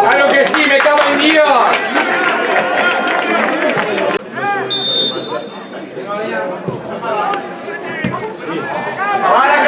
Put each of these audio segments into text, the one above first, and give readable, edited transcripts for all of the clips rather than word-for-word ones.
Claro que sí, me cago en Dios. ¡Acabar,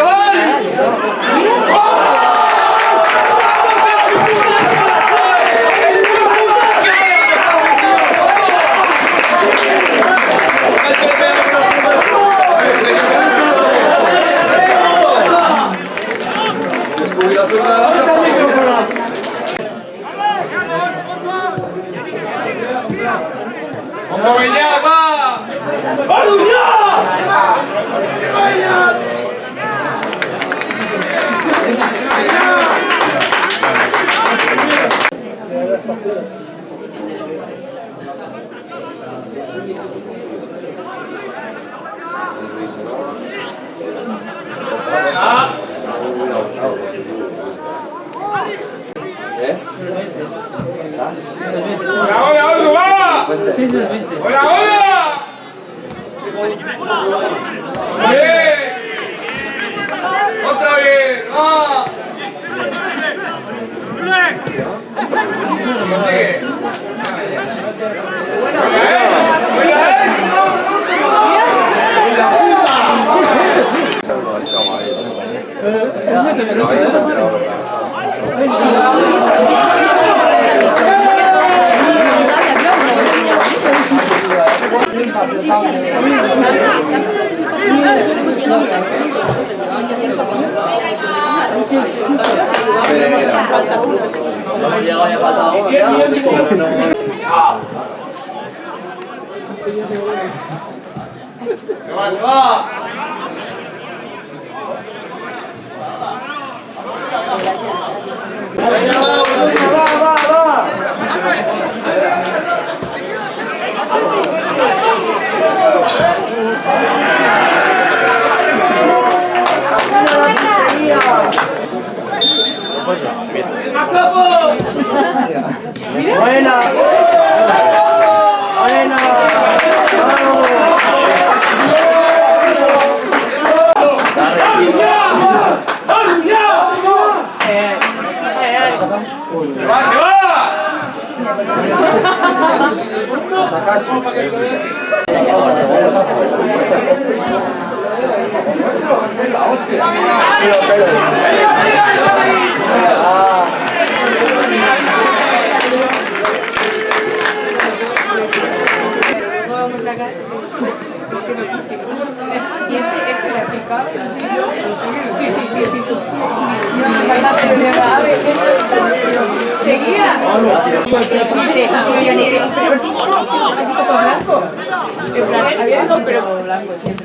¡Hola, Olgo, va! ¡Hola, hola! ¡Bien! ¡Otra vez! ¡Ah! Sigue. Se va. Buena. ¡Se va! Vamos a sacar porque no quisimos. Y este le ha picado. Sí. Seguía. Pero ya ni de blanco. En plan, había dejado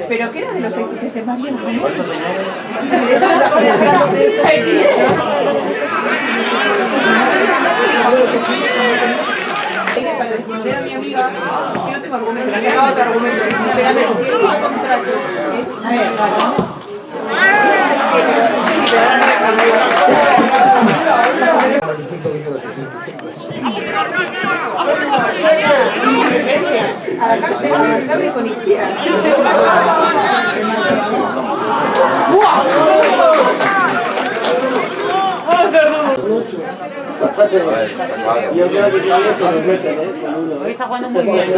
pero que era de los que más bien. ¿Cuántos señores? Para responder a mi amiga, que no tengo argumento, le he sacado otro argumento. Pero a ver, si es un contrato. A ver, a la cárcel, ¿sabes? Con Ichia. Yo creo que todavía se nos meten, ¿eh? Hoy está jugando muy bien.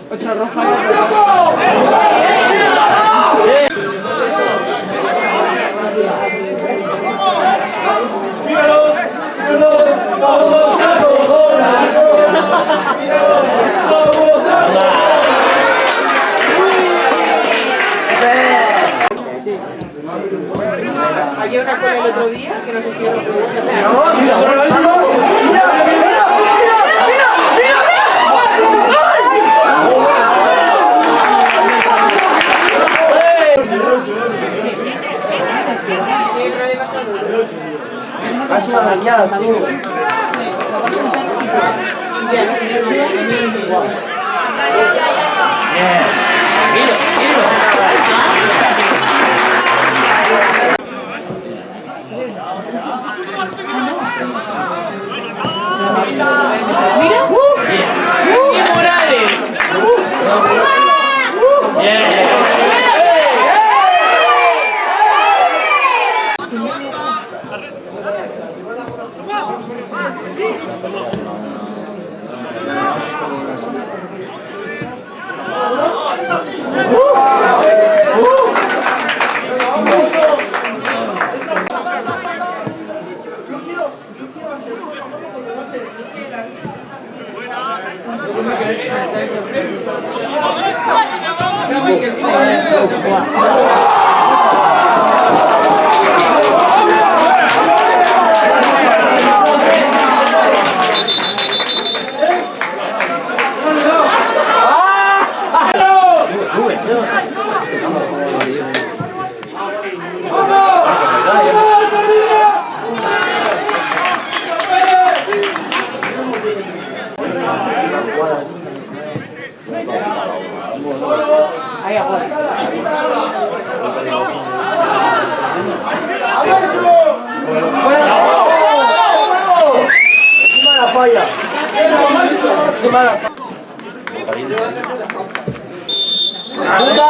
Otra roja. Había una cola el otro día que no sé si era lo que Has una arañada, tú. Mira. ¡Bien Morales! Ahí afuera. ¡Mala falla! ¡Qué mala falla! ¡Puta!